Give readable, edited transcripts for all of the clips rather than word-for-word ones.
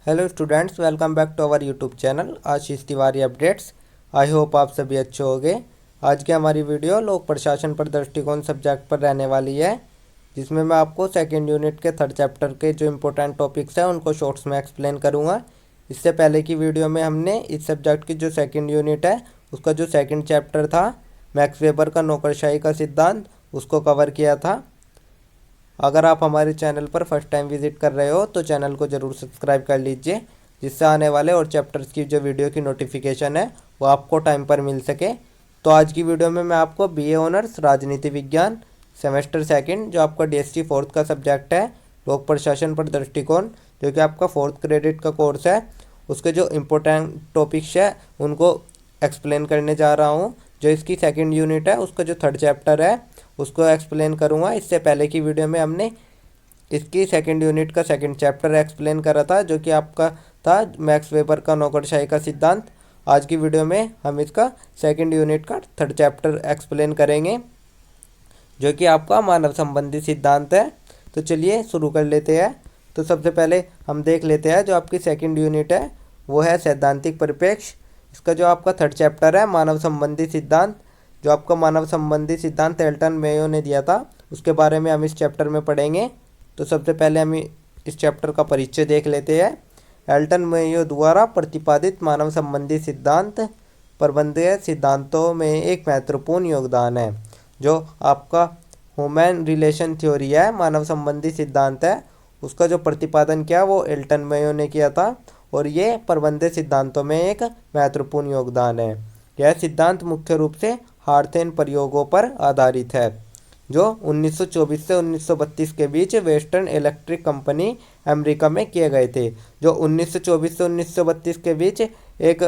Hello students, welcome back to our YouTube channel Ashish Tiwari updates. I hope आप सभी अच्छे होंगे। आज की हमारी वीडियो लोक प्रशासन पर दृष्टिकोण सब्जेक्ट पर रहने वाली है, जिसमें मैं आपको सेकंड यूनिट के थर्ड चैप्टर के जो इम्पोर्टेंट टॉपिक्स हैं उनको शॉर्ट्स में एक्सप्लेन करूँगा। इससे पहले की वीडियो में हमने इस सब्जेक्ट की जो सेकेंड यूनिट है उसका जो सेकेंड चैप्टर था मैक्स वेबर का नौकरशाही का सिद्धांत, उसको कवर किया था। अगर आप हमारे चैनल पर फर्स्ट टाइम विजिट कर रहे हो तो चैनल को ज़रूर सब्सक्राइब कर लीजिए, जिससे आने वाले और चैप्टर्स की जो वीडियो की नोटिफिकेशन है वो आपको टाइम पर मिल सके। तो आज की वीडियो में मैं आपको बीए ऑनर्स राजनीति विज्ञान सेमेस्टर सेकंड, जो आपका डीएसटी फोर्थ का सब्जेक्ट है, लोक प्रशासन पर दृष्टिकोण, जो कि आपका फोर्थ क्रेडिट का कोर्स है, उसके जो इम्पोर्टेंट टॉपिक्स है उनको एक्सप्लेन करने जा रहा हूँ। जो इसकी सेकंड यूनिट है उसका जो थर्ड चैप्टर है उसको एक्सप्लेन करूँगा। इससे पहले की वीडियो में हमने इसकी सेकंड यूनिट का सेकंड चैप्टर एक्सप्लेन करा था, जो कि आपका था मैक्स वेबर का नौकरशाही का सिद्धांत। आज की वीडियो में हम इसका सेकंड यूनिट का थर्ड चैप्टर एक्सप्लेन करेंगे, जो कि आपका मानव संबंधी सिद्धांत है। तो चलिए शुरू कर लेते हैं। तो सबसे पहले हम देख लेते हैं जो आपकी सेकंड यूनिट है वो है सैद्धांतिक परिप्रेक्ष्य। इसका जो आपका थर्ड चैप्टर है मानव संबंधी सिद्धांत, जो आपका मानव संबंधी सिद्धांत एल्टन मेयो ने दिया था, उसके बारे में हम इस चैप्टर में पढ़ेंगे। तो सबसे पहले हम इस चैप्टर का परिचय देख लेते हैं। एल्टन मेयो द्वारा प्रतिपादित मानव संबंधी सिद्धांत प्रबंधीय सिद्धांतों में एक महत्वपूर्ण योगदान है। जो आपका ह्यूमन रिलेशन थ्योरी है, मानव संबंधी सिद्धांत है, उसका जो प्रतिपादन किया वो एल्टन मेयो ने किया था, और ये प्रबंधीय सिद्धांतों में एक महत्वपूर्ण योगदान है। यह सिद्धांत मुख्य रूप से हार्थेन प्रयोगों पर आधारित है, जो 1924 से 1932 के बीच वेस्टर्न इलेक्ट्रिक कंपनी अमेरिका में किए गए थे। जो 1924 से 1932 के बीच एक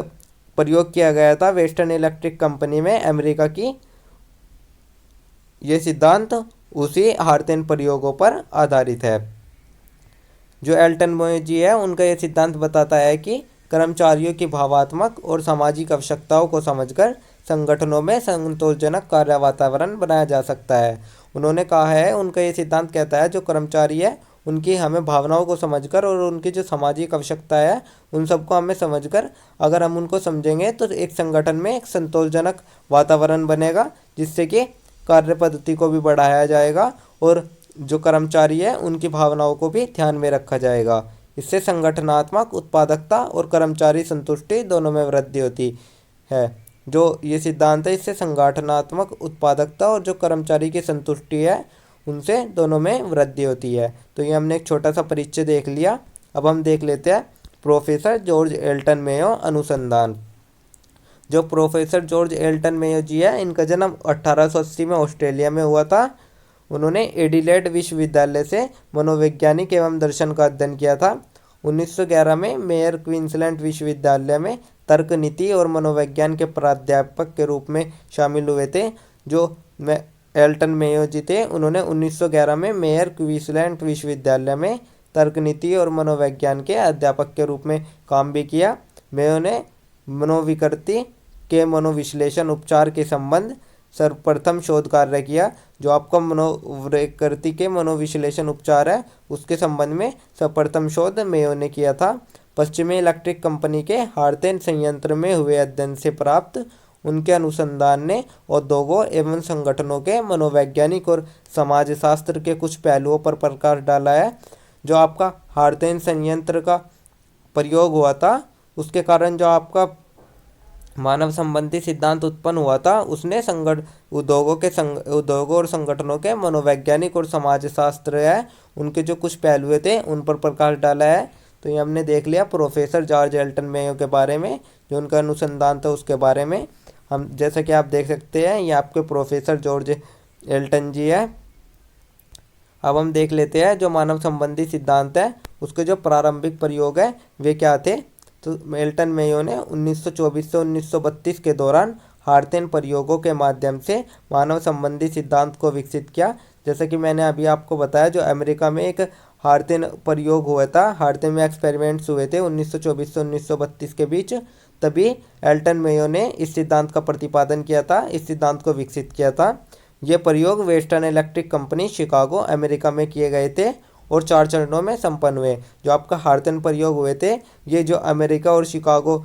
प्रयोग किया गया था वेस्टर्न इलेक्ट्रिक कंपनी में अमेरिका की, ये सिद्धांत उसी हार्थेन प्रयोगों पर आधारित है। जो एल्टन मेयो जी है उनका ये सिद्धांत बताता है कि कर्मचारियों की भावात्मक और सामाजिक आवश्यकताओं को समझकर संगठनों में संतोषजनक कार्य वातावरण बनाया जा सकता है। उन्होंने कहा है, उनका ये सिद्धांत कहता है जो कर्मचारी है उनकी हमें भावनाओं को समझकर और उनकी जो सामाजिक आवश्यकता है उन सबको हमें समझकर अगर हम उनको समझेंगे तो एक संगठन में एक संतोषजनक वातावरण बनेगा, जिससे कि कार्य पद्धति को भी बढ़ाया जाएगा और जो कर्मचारी है उनकी भावनाओं को भी ध्यान में रखा जाएगा। इससे संगठनात्मक उत्पादकता और कर्मचारी संतुष्टि दोनों में वृद्धि होती है। जो ये सिद्धांत है इससे संगठनात्मक उत्पादकता और जो कर्मचारी की संतुष्टि है उनसे दोनों में वृद्धि होती है। तो ये हमने एक छोटा सा परिचय देख लिया। अब हम देख लेते हैं प्रोफेसर जॉर्ज एल्टन मेयो अनुसंधान। जो प्रोफेसर जॉर्ज एल्टन मेयो जी है, इनका जन्म 1880 में ऑस्ट्रेलिया में हुआ था। उन्होंने एडिलेड विश्वविद्यालय से मनोवैज्ञानिक एवं दर्शन का अध्ययन किया था। 1911 में मेयर क्वींसलैंड विश्वविद्यालय में तर्क नीति और मनोविज्ञान के प्राध्यापक के रूप में शामिल हुए थे। जो एल्टन मेयो जी थे उन्होंने 1911 में मेयर क्वींसलैंड विश्वविद्यालय में तर्क नीति और मनोविज्ञान के अध्यापक के रूप में काम भी किया। मेयो ने मनोविकृति के मनोविश्लेषण उपचार के संबंध सर्वप्रथम शोध कार्य किया। जो आपका मनोविकृति के मनोविश्लेषण उपचार है उसके संबंध में सर्वप्रथम शोध मेयो ने किया था। पश्चिमी इलेक्ट्रिक कंपनी के हार्थेन संयंत्र में हुए अध्ययन से प्राप्त उनके अनुसंधान ने उद्योगों एवं संगठनों के मनोवैज्ञानिक और समाजशास्त्र के कुछ पहलुओं पर प्रकाश डाला है। जो आपका हार्थेन संयंत्र का प्रयोग हुआ था उसके कारण जो आपका मानव संबंधी सिद्धांत उत्पन्न हुआ था उसने उद्योगों और संगठनों के मनोवैज्ञानिक और समाजशास्त्र है उनके जो कुछ पहलुए थे उन पर प्रकाश डाला है। तो ये हमने देख लिया प्रोफेसर जॉर्ज एल्टन मेयो के बारे में, जो उनका अनुसंधान था उसके बारे में। हम जैसा कि आप देख सकते हैं ये आपके प्रोफेसर जॉर्ज एल्टन जी है। अब हम देख लेते हैं जो मानव संबंधी सिद्धांत है उसके जो प्रारंभिक प्रयोग है वे क्या थे। तो एल्टन मेयो ने 1924 से 1932 के दौरान हार्थेन प्रयोगों के माध्यम से मानव संबंधी सिद्धांत को विकसित किया। जैसा कि मैंने अभी आपको बताया, जो अमेरिका में एक हार्थेन प्रयोग हुआ था, हार्थेन में एक्सपेरिमेंट्स हुए थे 1924 से 1932 के बीच, तभी एल्टन मेयो ने इस सिद्धांत का प्रतिपादन किया था, इस सिद्धांत को विकसित किया था। ये प्रयोग western Electric company Chicago America में किए गए थे और 4 चरणों में संपन्न हुए। जो आपका हार्थन प्रयोग हुए थे ये जो अमेरिका और शिकागो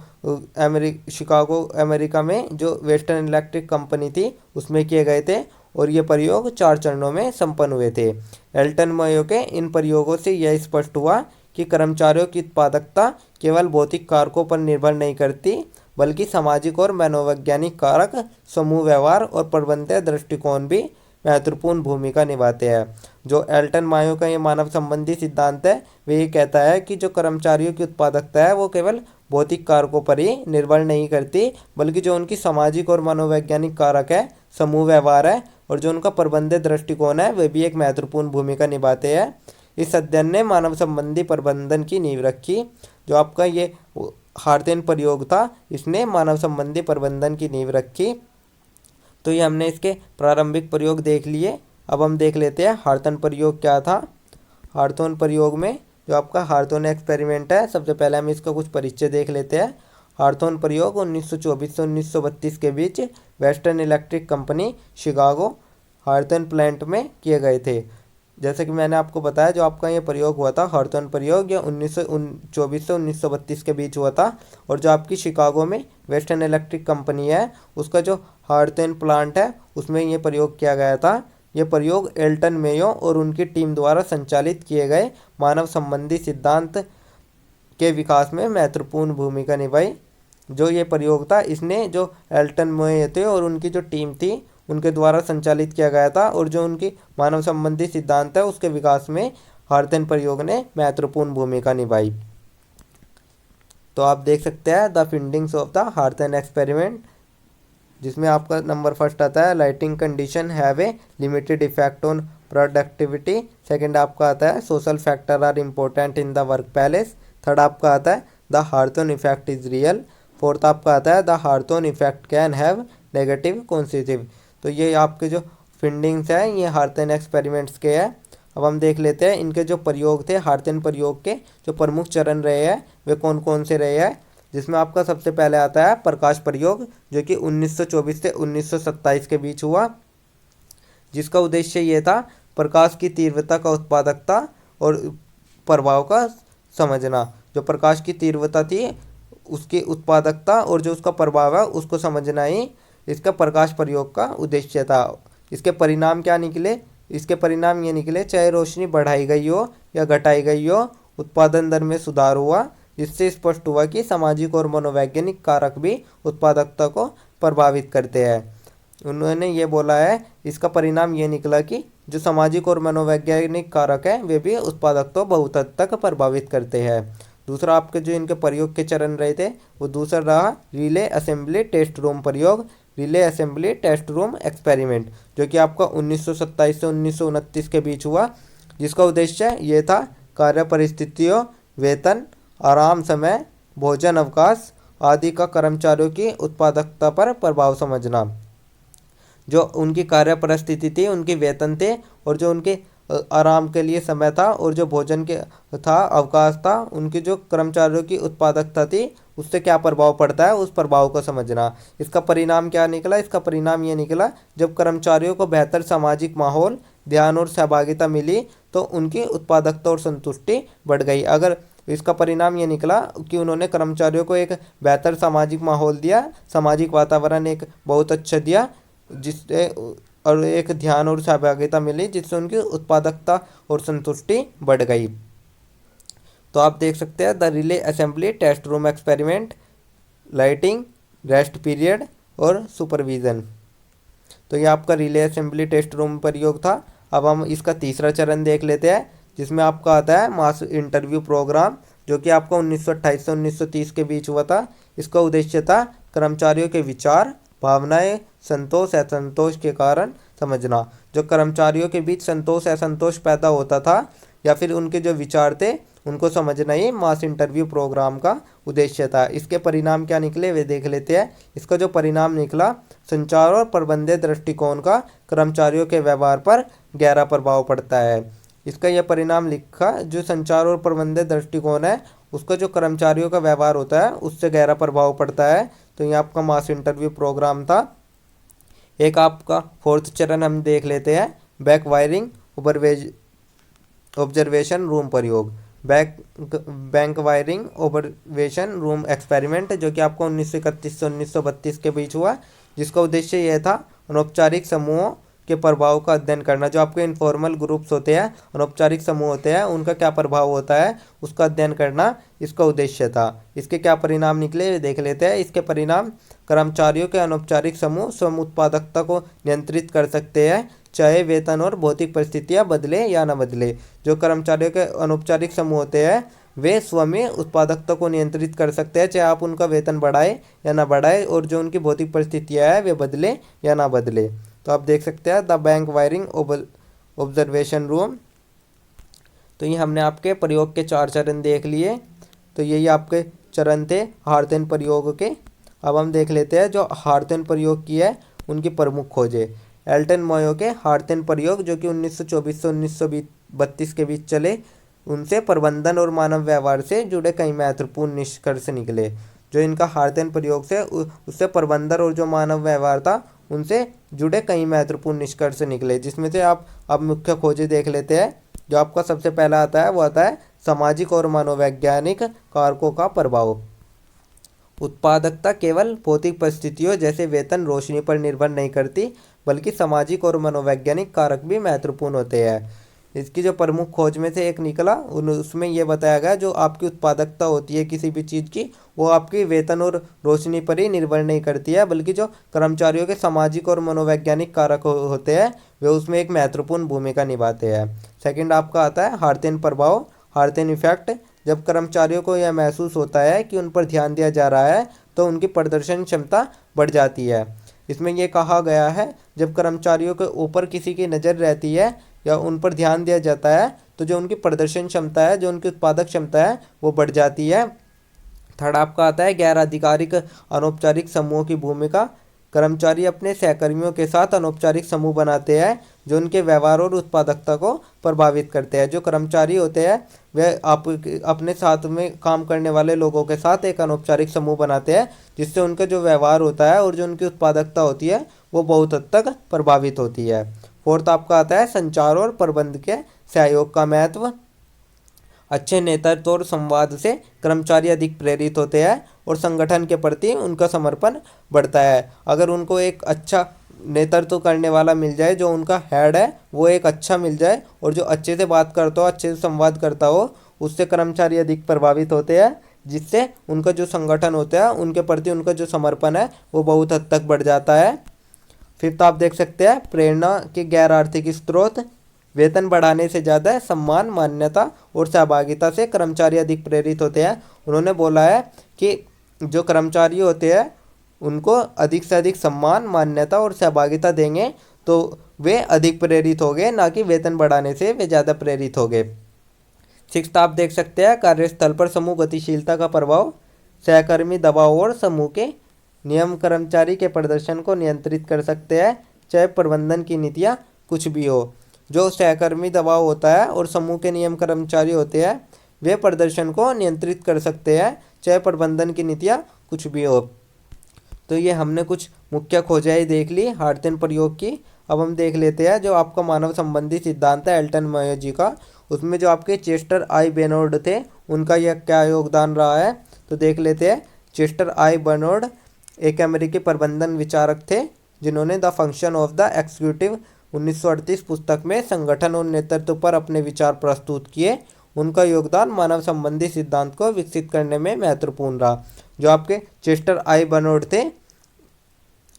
अमेरिका में जो वेस्टर्न इलेक्ट्रिक कंपनी थी उसमें किए गए थे और ये प्रयोग 4 चरणों में संपन्न हुए थे। एल्टन मेयो के इन प्रयोगों से यह स्पष्ट हुआ कि कर्मचारियों की उत्पादकता केवल भौतिक कारकों पर निर्भर नहीं करती बल्कि सामाजिक और मनोवैज्ञानिक कारक, समूह व्यवहार और प्रबंधकीय दृष्टिकोण भी महत्वपूर्ण भूमिका निभाते हैं। जो एल्टन मायो का ये मानव संबंधी सिद्धांत है वे ये कहता है कि जो कर्मचारियों की उत्पादकता है वो केवल भौतिक कारकों पर ही निर्भर नहीं करती बल्कि जो उनकी सामाजिक और मनोवैज्ञानिक कारक है, समूह व्यवहार है और जो उनका प्रबंधकीय दृष्टिकोण है वे भी एक महत्वपूर्ण भूमिका निभाते हैं। इस अध्ययन ने मानव संबंधी प्रबंधन की नींव रखी। जो आपका ये हार्थन प्रयोग था इसने मानव संबंधी प्रबंधन की नींव रखी। तो ये हमने इसके प्रारंभिक प्रयोग देख लिए। अब हम देख लेते हैं हार्थन प्रयोग क्या था। हार्थन प्रयोग में जो आपका हार्थन एक्सपेरिमेंट है सबसे पहले हम इसका कुछ परिचय देख लेते हैं। हार्थन प्रयोग 1924 से 1932 के बीच वेस्टर्न इलेक्ट्रिक कंपनी शिकागो हार्थन प्लांट में किए गए थे। जैसे कि मैंने आपको बताया जो आपका ये प्रयोग हुआ था हार्थन प्रयोग ये 1924 से 1932 के बीच हुआ था और जो आपकी शिकागो में वेस्टर्न इलेक्ट्रिक कंपनी है उसका जो हार्थन प्लांट है उसमें ये प्रयोग किया गया था। ये प्रयोग एल्टन मेयो और उनकी टीम द्वारा संचालित किए गए मानव संबंधी सिद्धांत के विकास में महत्वपूर्ण भूमिका निभाई। जो ये प्रयोग था इसने जो एल्टन मेयो थे और उनकी जो टीम थी उनके द्वारा संचालित किया गया था और जो उनकी मानव संबंधी सिद्धांत है उसके विकास में हार्थन प्रयोग ने महत्वपूर्ण भूमिका निभाई। तो आप देख सकते हैं द फाइंडिंग्स ऑफ द हार्थन एक्सपेरिमेंट, जिसमें आपका नंबर फर्स्ट आता है lighting condition have a limited effect on productivity. Second आपका आता है social factor are important in the work palace. Third आपका आता है द हार्थन इफेक्ट इज रियल। फोर्थ आपका आता है द हार्थन effect can have negative consequences. तो ये आपके जो फाइंडिंग्स हैं ये हार्थन एक्सपेरिमेंट्स के हैं। अब हम देख लेते हैं इनके जो प्रयोग थे हार्थन प्रयोग के जो प्रमुख चरण रहे हैं वे कौन कौन से रहे हैं। जिसमें आपका सबसे पहले आता है प्रकाश प्रयोग जो कि 1924 से 1927 के बीच हुआ, जिसका उद्देश्य ये था प्रकाश की तीव्रता का उत्पादकता और प्रभाव का समझना। जो प्रकाश की तीव्रता थी उसकी उत्पादकता और जो उसका प्रभाव है उसको समझना ही इसका प्रकाश प्रयोग का उद्देश्य था। इसके परिणाम क्या निकले? इसके परिणाम ये निकले चाहे रोशनी बढ़ाई गई हो या घटाई गई हो उत्पादन दर में सुधार हुआ, जिससे स्पष्ट हुआ कि सामाजिक और मनोवैज्ञानिक कारक भी उत्पादकता को प्रभावित करते हैं। उन्होंने ये बोला है इसका परिणाम ये निकला कि जो सामाजिक और मनोवैज्ञानिक कारक हैं वे भी उत्पादकता बहुत हद तक प्रभावित करते हैं। दूसरा आपके जो इनके प्रयोग के चरण रहे थे वो दूसरा रहा रिले असेंबली टेस्ट रूम प्रयोग, relay assembly test room experiment, जो कि आपका 1927 से 1929 के बीच हुआ, जिसका उद्देश्य ये था कार्य परिस्थितियों, वेतन, आराम समय, भोजन अवकाश आदि का कर्मचारियों की उत्पादकता पर प्रभाव समझना। जो उनकी कार्य परिस्थिति थी, उनके वेतन थे और जो उनके आराम के लिए समय था और जो भोजन के था अवकाश था, उनकी जो कर्मचारियों की उत्पादकता थी उससे क्या प्रभाव पड़ता है उस प्रभाव को समझना। इसका परिणाम क्या निकला? इसका परिणाम ये निकला जब कर्मचारियों को बेहतर सामाजिक माहौल, ध्यान और सहभागिता मिली तो उनकी उत्पादकता और संतुष्टि बढ़ गई। अगर इसका परिणाम ये निकला कि उन्होंने कर्मचारियों को एक बेहतर सामाजिक माहौल दिया, सामाजिक वातावरण एक बहुत अच्छा दिया जिससे और एक ध्यान और सहभागिता मिली जिससे उनकी उत्पादकता और संतुष्टि बढ़ गई। तो आप देख सकते हैं the relay assembly test room experiment, lighting, rest period और सुपरविज़न। तो ये आपका रिले असेंबली टेस्ट रूम प्रयोग था। अब हम इसका तीसरा चरण देख लेते हैं जिसमें आपका आता है मास इंटरव्यू प्रोग्राम, जो कि आपका 1928 से 1930 के बीच हुआ था। इसका उद्देश्य था कर्मचारियों के विचार, भावनाएं, संतोष असंतोष के कारण समझना। जो कर्मचारियों के बीच संतोष असंतोष पैदा होता था या फिर उनके जो विचार थे उनको समझना ही मास इंटरव्यू प्रोग्राम का उद्देश्य था। इसके परिणाम क्या निकले वे देख लेते हैं। इसका जो परिणाम निकला संचार और प्रबंधकीय दृष्टिकोण का कर्मचारियों के व्यवहार पर गहरा प्रभाव पड़ता है। इसका यह परिणाम लिखा जो संचार और प्रबंधकीय दृष्टिकोण है उसका जो कर्मचारियों का व्यवहार होता है उससे गहरा प्रभाव पड़ता है। तो ये आपका मास इंटरव्यू प्रोग्राम था। एक आपका फोर्थ चरण हम देख लेते हैं बैक वायरिंग ऑब्जर्वेशन रूम प्रयोग, bank wiring observation room experiment, जो कि आपको 1931 से 1932 के बीच हुआ, जिसका उद्देश्य यह था अनौपचारिक समूहों के प्रभाव का अध्ययन करना। जो आपके इनफॉर्मल ग्रुप्स होते हैं, अनौपचारिक समूह होते हैं, उनका क्या प्रभाव होता है उसका अध्ययन करना इसका उद्देश्य था। इसके क्या परिणाम निकले ये देख लेते हैं। इसके परिणाम: कर्मचारियों के अनौपचारिक समूह स्वयं उत्पादकता को नियंत्रित कर सकते हैं, चाहे वेतन और भौतिक परिस्थितियां बदले या न बदले। जो कर्मचारियों के अनौपचारिक समूह होते हैं वे स्वयं उत्पादकता को नियंत्रित कर सकते हैं, चाहे आप उनका वेतन बढ़ाए या ना बढ़ाए, और जो उनकी भौतिक परिस्थितियां हैं वे बदले या ना बदले। तो आप देख सकते हैं the bank wiring observation room. तो ये हमने आपके प्रयोग के 4 चरण देख लिए। तो यही आपके चरण थे हार्तन प्रयोग के। अब हम देख लेते हैं जो हार्तन प्रयोग की है उनकी प्रमुख खोजें। एल्टन मोयो के हार्तन प्रयोग, जो कि 1924 से 1932 के बीच चले, उनसे प्रबंधन और मानव व्यवहार से जुड़े कई महत्वपूर्ण निष्कर्ष निकले। जो इनका हार्तन प्रयोग से उससे प्रबंधन और जो मानव व्यवहार था उनसे जुड़े कई महत्वपूर्ण निष्कर्ष निकले, जिसमें से आप अब मुख्य खोजें देख लेते हैं। जो आपका सबसे पहला आता है वो आता है सामाजिक और मनोवैज्ञानिक कारकों का प्रभाव। उत्पादकता केवल भौतिक परिस्थितियों जैसे वेतन, रोशनी पर निर्भर नहीं करती, बल्कि सामाजिक और मनोवैज्ञानिक कारक भी महत्वपूर्ण होते हैं। इसकी जो प्रमुख खोज में से एक निकला उसमें यह बताया गया जो आपकी उत्पादकता होती है किसी भी चीज़ की, वो आपकी वेतन और रोशनी पर ही निर्भर नहीं करती है, बल्कि जो कर्मचारियों के सामाजिक और मनोवैज्ञानिक कारक होते हैं वे उसमें एक महत्वपूर्ण भूमिका निभाते हैं। सेकंड आपका आता है हार्तन प्रभाव, हार्तन इफेक्ट। जब कर्मचारियों को यह महसूस होता है कि उन पर ध्यान दिया जा रहा है तो उनकी प्रदर्शन क्षमता बढ़ जाती है। इसमें यह कहा गया है जब कर्मचारियों के ऊपर किसी की नज़र रहती है या उन पर ध्यान दिया जाता है तो जो उनकी प्रदर्शन क्षमता है, जो उनकी उत्पादक क्षमता है वो बढ़ जाती है। थर्ड आपका आता है गैर आधिकारिक अनौपचारिक समूहों की भूमिका। कर्मचारी अपने सहकर्मियों के साथ अनौपचारिक समूह बनाते हैं जो उनके व्यवहार और उत्पादकता को प्रभावित करते हैं। जो कर्मचारी होते हैं वे अपने साथ में काम करने वाले लोगों के साथ एक अनौपचारिक समूह बनाते हैं, जिससे उनका जो व्यवहार होता है और जो उनकी उत्पादकता होती है वो बहुत हद तक प्रभावित होती है। फोर्थ आपका आता है संचार और प्रबंधन के सहयोग का महत्व। अच्छे नेतृत्व और संवाद से कर्मचारी अधिक प्रेरित होते हैं और संगठन के प्रति उनका समर्पण बढ़ता है। अगर उनको एक अच्छा नेतृत्व करने वाला मिल जाए, जो उनका हेड है वो एक अच्छा मिल जाए और जो अच्छे से बात करता हो, अच्छे से संवाद करता हो, उससे कर्मचारी अधिक प्रभावित होते हैं, जिससे उनका जो संगठन होता है उनके प्रति उनका जो समर्पण है वो बहुत हद तक बढ़ जाता है। फिर तो आप देख सकते हैं प्रेरणा के गैर आर्थिक स्रोत। वेतन बढ़ाने से ज़्यादा सम्मान, मान्यता और सहभागिता से कर्मचारी अधिक प्रेरित होते हैं। उन्होंने बोला है कि जो कर्मचारी होते हैं उनको अधिक से अधिक सम्मान, मान्यता और सहभागिता देंगे तो वे अधिक प्रेरित होंगे, ना कि वेतन बढ़ाने से वे ज़्यादा प्रेरित होंगे। सिक्स्थ आप देख सकते हैं कार्यस्थल पर समूह गतिशीलता का प्रभाव। सहकर्मी दबाव और समूह के नियम कर्मचारी के प्रदर्शन को नियंत्रित कर सकते हैं, चाहे प्रबंधन की नीतियाँ कुछ भी हो। जो सहकर्मी दबाव होता है और समूह के नियम कर्मचारी होते हैं वे प्रदर्शन को नियंत्रित कर सकते हैं, चाहे प्रबंधन की नीतियाँ कुछ भी हो। तो ये हमने कुछ मुख्य खोजें देख ली हार्तन प्रयोग की। अब हम देख लेते हैं जो आपका मानव संबंधी सिद्धांत है एल्टन मोयो जी का, उसमें जो आपके चेस्टर आई बेर्नार्ड थे उनका यह क्या योगदान रहा है तो देख लेते हैं। चेस्टर आई बेर्नार्ड एक अमेरिकी प्रबंधन विचारक थे जिन्होंने the function of the executive 1938 पुस्तक में संगठन और नेतृत्व पर अपने विचार प्रस्तुत किए। उनका योगदान मानव संबंधी सिद्धांत को विकसित करने में महत्वपूर्ण रहा। जो आपके चेस्टर आई बेर्नार्ड थे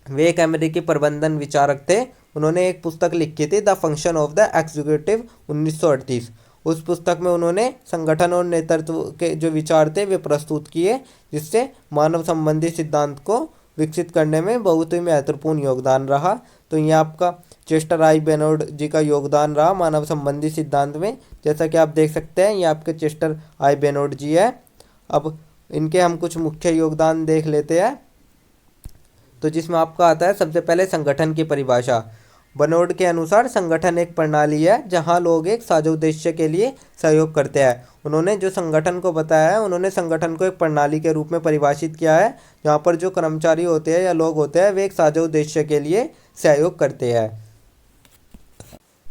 वे एक अमेरिकी प्रबंधन विचारक थे। उन्होंने एक पुस्तक लिखी थी the function of the executive 1938। उस पुस्तक में उन्होंने संगठन और नेतृत्व के जो विचार थे वे प्रस्तुत किए, जिससे मानव संबंधी सिद्धांत को विकसित करने में बहुत ही महत्वपूर्ण योगदान रहा। तो ये आपका चेस्टर आई बेर्नार्ड जी का योगदान रहा मानव संबंधी सिद्धांत में। जैसा कि आप देख सकते हैं ये आपके चेस्टर आई बेर्नार्ड जी है। अब इनके हम कुछ मुख्य योगदान देख लेते हैं। तो जिसमें आपका आता है सबसे पहले संगठन की परिभाषा। बेर्नार्ड के अनुसार संगठन एक प्रणाली है जहां लोग एक साझा उद्देश्य के लिए सहयोग करते हैं। उन्होंने जो संगठन को बताया है, उन्होंने संगठन को एक प्रणाली के रूप में परिभाषित किया है जहां पर जो कर्मचारी होते हैं या लोग होते हैं वे एक साझा उद्देश्य के लिए सहयोग करते हैं।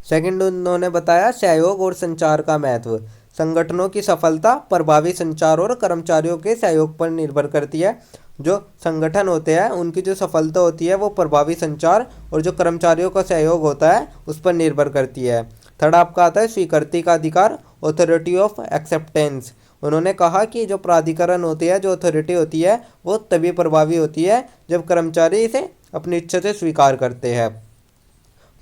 सेकंड, उन्होंने बताया सहयोग और संचार का महत्व। संगठनों की सफलता प्रभावी संचार और कर्मचारियों के सहयोग पर निर्भर करती है। जो संगठन होते हैं उनकी जो सफलता होती है वो प्रभावी संचार और जो कर्मचारियों का सहयोग होता है उस पर निर्भर करती है। थर्ड आपका आता है स्वीकृति का अधिकार, ऑथोरिटी ऑफ एक्सेप्टेंस। उन्होंने कहा कि जो प्राधिकरण होती है, जो अथॉरिटी होती है, वो तभी प्रभावी होती है जब कर्मचारी इसे अपनी इच्छा से स्वीकार करते हैं।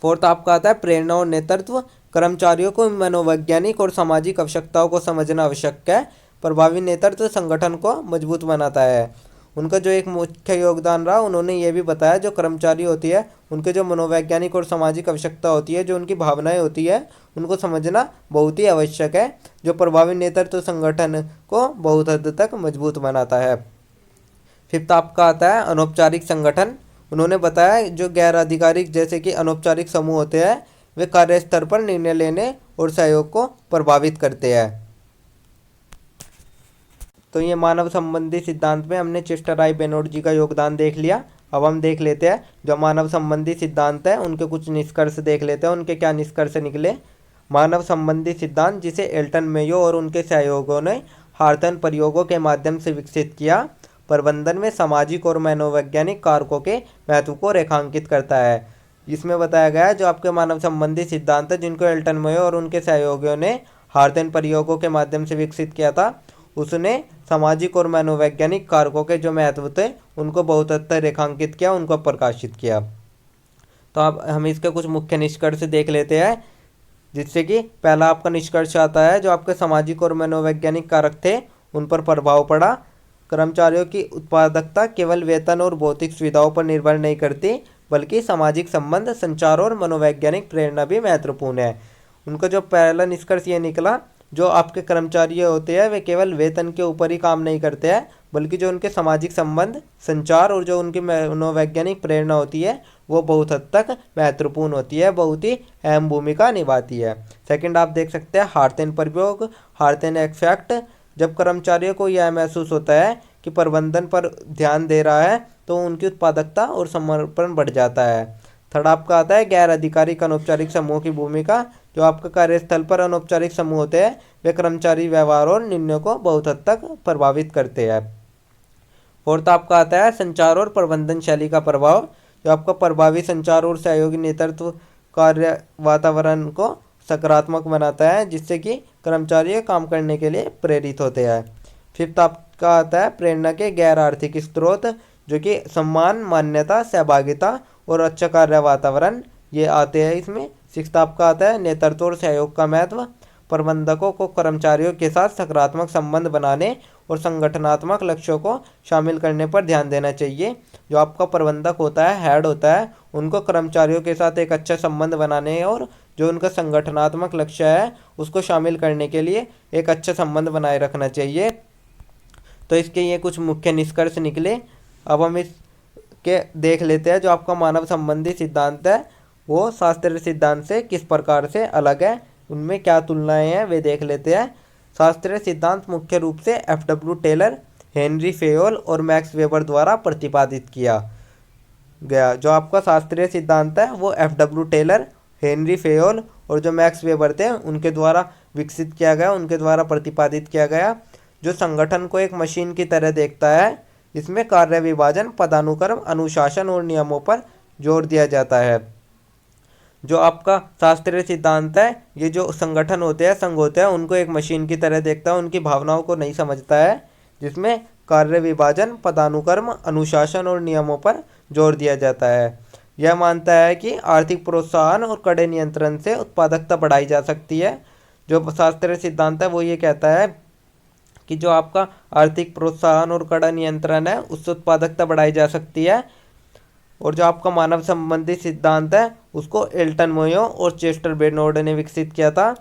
फोर्थ आपका आता है प्रेरणा और नेतृत्व। कर्मचारियों को मनोवैज्ञानिक और सामाजिक आवश्यकताओं को समझना आवश्यक है। प्रभावी नेतृत्व संगठन को मजबूत बनाता है। उनका जो एक मुख्य योगदान रहा, उन्होंने ये भी बताया जो कर्मचारी होती है उनके जो मनोवैज्ञानिक और सामाजिक आवश्यकता होती है, जो उनकी भावनाएं होती है, उनको समझना बहुत ही आवश्यक है। जो प्रभावी नेतृत्व संगठन को बहुत हद तक मजबूत बनाता है। फिफ्थ आपका आता है अनौपचारिक संगठन। उन्होंने बताया जो गैर आधिकारिक जैसे कि अनौपचारिक समूह होते हैं वे कार्यस्थल पर निर्णय लेने और सहयोग को प्रभावित करते हैं। तो ये मानव संबंधी सिद्धांत में हमने चेस्टर आई बेनोट जी का योगदान देख लिया। अब हम देख लेते हैं जो मानव संबंधी सिद्धांत है उनके कुछ निष्कर्ष देख लेते हैं, उनके क्या निष्कर्ष निकले। मानव संबंधी सिद्धांत जिसे एल्टन मेयो और उनके सहयोगियों ने हार्थन प्रयोगों के माध्यम से विकसित किया, प्रबंधन में सामाजिक और मनोवैज्ञानिक कारकों के महत्व को रेखांकित करता है। इसमें बताया गया है जो आपके मानव संबंधी सिद्धांत है जिनको एल्टन मेयो और उनके सहयोगियों ने हार्थन प्रयोगों के माध्यम से विकसित किया था, उसने सामाजिक और मनोवैज्ञानिक कारकों के जो महत्व थे उनको बहुत हद तक रेखांकित किया, उनको प्रकाशित किया। तो अब हम इसके कुछ मुख्य निष्कर्ष देख लेते हैं, जिससे कि पहला आपका निष्कर्ष आता है जो आपके सामाजिक और मनोवैज्ञानिक कारक थे उन पर प्रभाव पड़ा। कर्मचारियों की उत्पादकता केवल वेतन और भौतिक सुविधाओं पर निर्भर नहीं करती, बल्कि सामाजिक संबंध, संचार और मनोवैज्ञानिक प्रेरणा भी महत्वपूर्ण है। उनका जो पहला निष्कर्ष ये निकला जो आपके कर्मचारी होते हैं वे केवल वेतन के ऊपर ही काम नहीं करते हैं, बल्कि जो उनके सामाजिक संबंध, संचार और जो उनकी मनोवैज्ञानिक प्रेरणा होती है वो बहुत हद तक महत्वपूर्ण होती है, बहुत ही अहम भूमिका निभाती है। सेकंड आप देख सकते हैं हार्थन प्रयोग, हार्थन इफेक्ट। जब कर्मचारियों को यह महसूस होता है कि प्रबंधन पर ध्यान दे रहा है तो उनकी उत्पादकता और समर्पण बढ़ जाता है। थर्ड आपका आता है गैर आधिकारिक अनौपचारिक समूह की भूमिका। जो आपका कार्यस्थल पर अनौपचारिक समूह होते हैं वे कर्मचारी व्यवहार और निर्णयों को बहुत हद तक प्रभावित करते हैं। फोर्थ आपका आता है संचार और प्रबंधन शैली का प्रभाव। जो आपका प्रभावी संचार और सहयोगी नेतृत्व कार्य वातावरण को सकारात्मक बनाता है, जिससे कि कर्मचारी काम करने के लिए प्रेरित होते हैं। फिफ्थ आपका आता है प्रेरणा के गैर आर्थिक स्रोत, जो कि सम्मान, मान्यता, सहभागिता और अच्छा कार्य वातावरण ये आते हैं इसमें। सिक्स्थ आपका आता है नेतृत्व और सहयोग का महत्व। प्रबंधकों को कर्मचारियों के साथ सकारात्मक संबंध बनाने और संगठनात्मक लक्ष्यों को शामिल करने पर ध्यान देना चाहिए। जो आपका प्रबंधक होता है, हेड होता है, उनको कर्मचारियों के साथ एक अच्छा संबंध बनाने और जो उनका संगठनात्मक लक्ष्य है उसको शामिल करने के लिए एक अच्छा संबंध बनाए रखना चाहिए। तो इसके ये कुछ मुख्य निष्कर्ष निकले। अब हम इसके देख लेते हैं जो आपका मानव संबंधी सिद्धांत है वो शास्त्रीय सिद्धांत से किस प्रकार से अलग है, उनमें क्या तुलनाएं हैं वे देख लेते हैं। शास्त्रीय सिद्धांत मुख्य रूप से एफ.डब्ल्यू. टेलर, हेनरी फेयोल और मैक्स वेबर द्वारा प्रतिपादित किया गया। जो आपका शास्त्रीय सिद्धांत है वो एफ.डब्ल्यू. टेलर, हेनरी फेयोल और जो मैक्स वेबर थे उनके द्वारा विकसित किया गया, उनके द्वारा प्रतिपादित किया गया। जो संगठन को एक मशीन की तरह देखता है, इसमें कार्य विभाजन, पदानुक्रम, अनुशासन और नियमों पर जोर दिया जाता है। जो आपका शास्त्रीय सिद्धांत है ये जो संगठन होते हैं, संघ होते हैं, उनको एक मशीन की तरह देखता है, उनकी भावनाओं को नहीं समझता है, जिसमें कार्य विभाजन, पदानुक्रम, अनुशासन और नियमों पर जोर दिया जाता है। यह मानता है कि आर्थिक प्रोत्साहन और कड़े नियंत्रण से उत्पादकता बढ़ाई जा सकती है। जो शास्त्रीय सिद्धांत है वो ये कहता है कि जो आपका आर्थिक प्रोत्साहन और कड़ा नियंत्रण है उससे उत्पादकता बढ़ाई जा सकती है। और जो आपका मानव संबंधी सिद्धांत है उसको एल्टन मेयो और चेस्टर बेनोर्ड ने विकसित किया था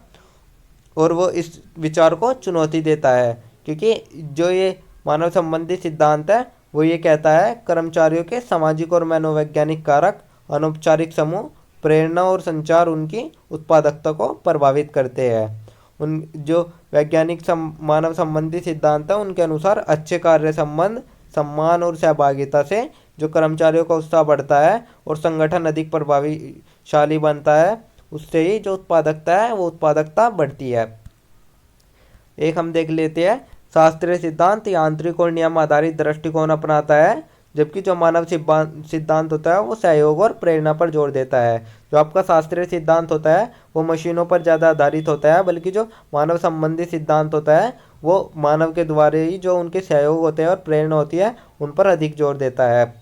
और वो इस विचार को चुनौती देता है, क्योंकि जो ये मानव संबंधी सिद्धांत है वो ये कहता है कर्मचारियों के सामाजिक और मनोवैज्ञानिक कारक, अनौपचारिक समूह, प्रेरणा और संचार उनकी उत्पादकता को प्रभावित करते हैं। उन जो वैज्ञानिक मानव संबंधी सिद्धांत है उनके अनुसार अच्छे कार्य संबंध, सम्मान और सहभागिता से जो कर्मचारियों का उत्साह बढ़ता है और संगठन अधिक प्रभावशाली बनता है उससे ही जो उत्पादकता है वो उत्पादकता बढ़ती है। एक हम देख लेते हैं, शास्त्रीय सिद्धांत यांत्रिक और नियम आधारित दृष्टिकोण अपनाता है, जबकि जो मानव सिद्धांत होता है वो सहयोग और प्रेरणा पर जोर देता है। जो आपका शास्त्रीय सिद्धांत होता है वो मशीनों पर ज़्यादा आधारित होता है, बल्कि जो मानव संबंधी सिद्धांत होता है वो मानव के द्वारा ही जो उनके सहयोग होते हैं और प्रेरणा होती है उन पर अधिक जोर देता है।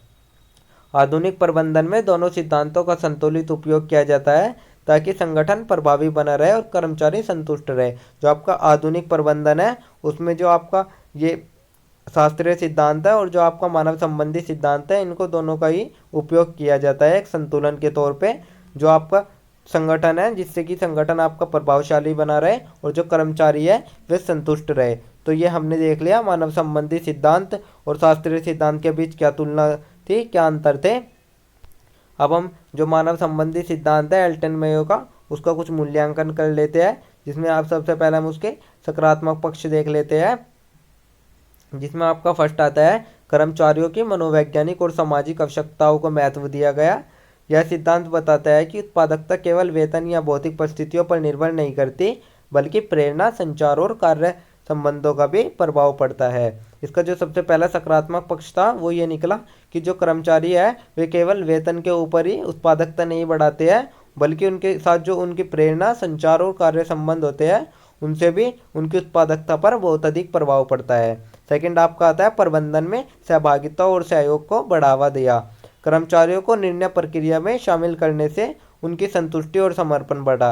आधुनिक प्रबंधन में दोनों सिद्धांतों का संतुलित उपयोग किया जाता है ताकि संगठन प्रभावी बना रहे और कर्मचारी संतुष्ट रहे। जो आपका आधुनिक प्रबंधन है उसमें जो आपका ये शास्त्रीय सिद्धांत है और जो आपका मानव संबंधी सिद्धांत है, इनको दोनों का ही उपयोग किया जाता है एक संतुलन के तौर पे। जो आपका संगठन है जिससे कि संगठन आपका प्रभावशाली बना रहे और जो कर्मचारी है वे संतुष्ट रहे। तो ये हमने देख लिया मानव संबंधी सिद्धांत और शास्त्रीय सिद्धांत के बीच क्या तुलना थी, क्या अंतर थे। अब हम जो मानव संबंधी सिद्धांत है एल्टन मेयो का, उसका कुछ मूल्यांकन कर लेते हैं, जिसमें आप सबसे पहले हम उसके सकारात्मक पक्ष देख लेते हैं, जिसमें आपका फर्स्ट आता है कर्मचारियों की मनोवैज्ञानिक और सामाजिक आवश्यकताओं को महत्व दिया गया। यह सिद्धांत बताता है कि उत्पादकता केवल वेतन या भौतिक परिस्थितियों पर निर्भर नहीं करती, बल्कि प्रेरणा, संचार और कार्य संबंधों का भी प्रभाव पड़ता है। इसका जो सबसे पहला सकारात्मक पक्ष था वो ये निकला कि जो कर्मचारी है वे केवल वेतन के ऊपर ही उत्पादकता नहीं बढ़ाते हैं, बल्कि उनके साथ जो उनकी प्रेरणा, संचार और कार्य संबंध होते हैं उनसे भी उनकी उत्पादकता पर बहुत अधिक प्रभाव पड़ता है। सेकंड आपका आता है प्रबंधन में सहभागिता और सहयोग को बढ़ावा दिया। कर्मचारियों को निर्णय प्रक्रिया में शामिल करने से उनकी संतुष्टि और समर्पण बढ़ा।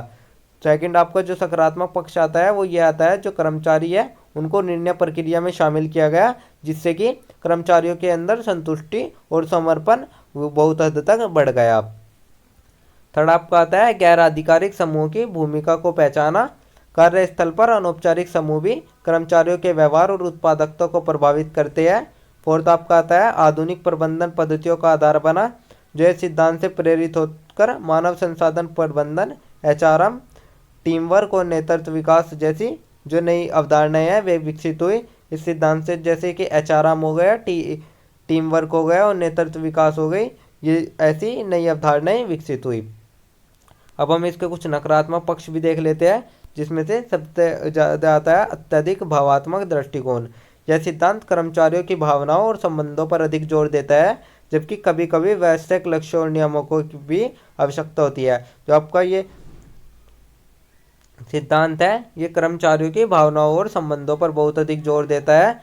सेकंड आपका जो सकारात्मक पक्ष आता है वो ये आता है जो कर्मचारी है उनको निर्णय प्रक्रिया में शामिल किया गया, जिससे कि कर्मचारियों के अंदर संतुष्टि और समर्पण बहुत हद तक बढ़ गया। थर्ड आपका आता है गैर आधिकारिक समूह की भूमिका को पहचाना। कार्यस्थल पर अनौपचारिक समूह भी कर्मचारियों के व्यवहार और उत्पादकता को प्रभावित करते हैं। फोर्थ आपका आता है आधुनिक प्रबंधन पद्धतियों का आधार बना। जो इस सिद्धांत से प्रेरित होकर मानव संसाधन प्रबंधन, एचआरएम, टीम वर्क और नेतृत्व विकास जैसी जो नई अवधारणाएं हैं वे विकसित हुई इस सिद्धांत से, जैसे कि एचआरएम हो गया, टीम वर्क हो गया और नेतृत्व विकास हो गई, ये ऐसी नई अवधारणाएं विकसित हुई। अब हम इसके कुछ नकारात्मक पक्ष भी देख लेते हैं, जिसमें से सबसे ज़्यादा आता है अत्यधिक भावात्मक दृष्टिकोण। यह सिद्धांत कर्मचारियों की भावनाओं और संबंधों पर अधिक जोर देता है, जबकि कभी कभी व्यावसायिक लक्ष्यों और नियमों को भी आवश्यकता होती है। जो आपका ये सिद्धांत है ये कर्मचारियों की भावनाओं और संबंधों पर बहुत अधिक जोर देता है,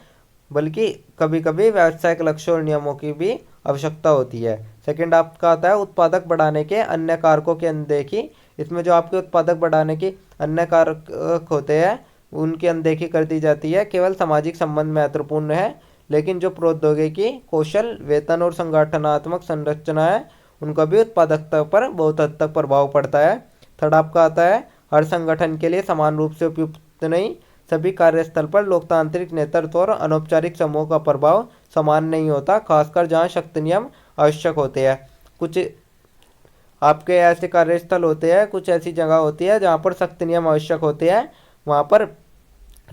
बल्कि कभी कभी व्यावसायिक लक्ष्यों और नियमों की भी आवश्यकता होती है। सेकंड आपका आता है उत्पादक बढ़ाने के अन्य कारकों की अनदेखी। इसमें जो आपके उत्पादक बढ़ाने के अन्य कारक होते हैं उनकी अनदेखी कर दी जाती है। केवल सामाजिक संबंध महत्वपूर्ण है, लेकिन जो प्रौद्योगिकी, कौशल, वेतन और संगठनात्मक संरचना है उनका भी उत्पादकता पर बहुत हद तक प्रभाव पड़ता है। थर्ड आपका आता है हर संगठन के लिए समान रूप से उपयुक्त नहीं। सभी कार्यस्थल पर लोकतांत्रिक नेतृत्व और अनौपचारिक समूह का प्रभाव समान नहीं होता, खासकर जहां शक्ति नियम आवश्यक होते हैं। कुछ आपके ऐसे कार्यस्थल होते हैं, कुछ ऐसी जगह होती है जहां पर सख्त नियम आवश्यक होते हैं, वहां पर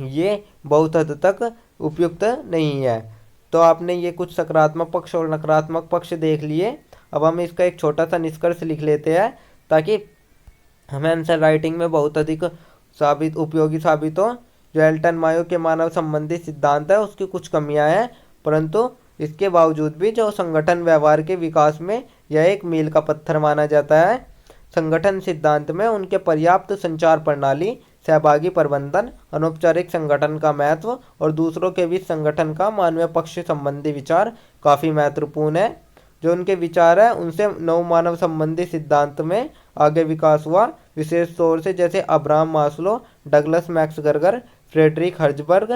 ये बहुत हद तक उपयुक्त नहीं है। तो आपने ये कुछ सकारात्मक पक्ष और नकारात्मक पक्ष देख लिए। अब हम इसका एक छोटा सा निष्कर्ष लिख लेते हैं ताकि हमें आंसर राइटिंग में बहुत अधिक उपयोगी साबित हो। जो एल्टन मायो के मानव संबंधी सिद्धांत है उसकी कुछ कमियां हैं, परंतु इसके बावजूद भी जो संगठन व्यवहार के विकास में यह एक मील का पत्थर माना जाता है। संगठन सिद्धांत में उनके पर्याप्त संचार प्रणाली, सहभागी प्रबंधन, अनौपचारिक संगठन का महत्व और दूसरों के बीच संगठन का मानवीय पक्ष संबंधी विचार काफ़ी महत्वपूर्ण है। जो उनके विचार है उनसे नव मानव संबंधी सिद्धांत में आगे विकास हुआ, विशेष तौर से जैसे Abraham Maslow, Douglas McGregor, Frederick Herzberg,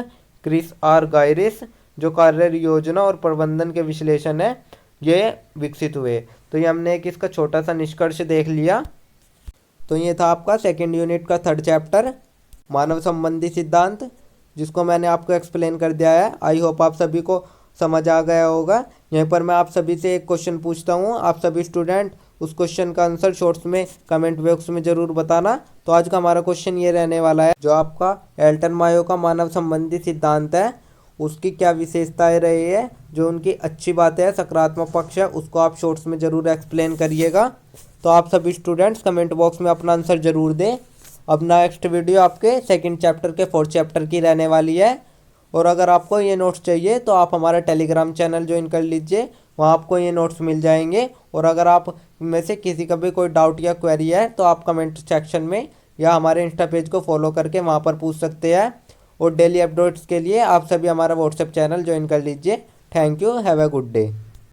Chris Argyris जो कार्य योजना और प्रबंधन के विश्लेषण है ये विकसित हुए। तो ये हमने एक इसका छोटा सा निष्कर्ष देख लिया। तो ये था आपका सेकेंड यूनिट का थर्ड चैप्टर मानव संबंधी सिद्धांत, जिसको मैंने आपको एक्सप्लेन कर दिया है। आई होप आप सभी को समझ आ गया होगा। यहीं पर मैं आप सभी से एक क्वेश्चन पूछता हूँ, आप सभी स्टूडेंट उस क्वेश्चन का आंसर शॉर्ट्स में कमेंट बॉक्स में ज़रूर बताना। तो आज का हमारा क्वेश्चन ये रहने वाला है, जो आपका एल्टन मायो का मानव संबंधी सिद्धांत है उसकी क्या विशेषताएं रही है, जो उनकी अच्छी बातें हैं, सकारात्मक पक्ष है, उसको आप शॉर्ट्स में ज़रूर एक्सप्लेन करिएगा। तो आप सभी स्टूडेंट्स कमेंट बॉक्स में अपना आंसर ज़रूर दें। अब नेक्स्ट वीडियो आपके सेकंड चैप्टर के 4th चैप्टर की रहने वाली है। और अगर आपको ये नोट्स चाहिए तो आप हमारा टेलीग्राम चैनल ज्वाइन कर लीजिए, वहाँ आपको ये नोट्स मिल जाएंगे। और अगर आप में से किसी का भी कोई डाउट या क्वेरी है तो आप कमेंट सेक्शन में या हमारे इंस्टा पेज को फॉलो करके वहाँ पर पूछ सकते हैं। और डेली अपडेट्स के लिए आप सभी हमारा व्हाट्सएप चैनल ज्वाइन कर लीजिए। Thank you, have a good day.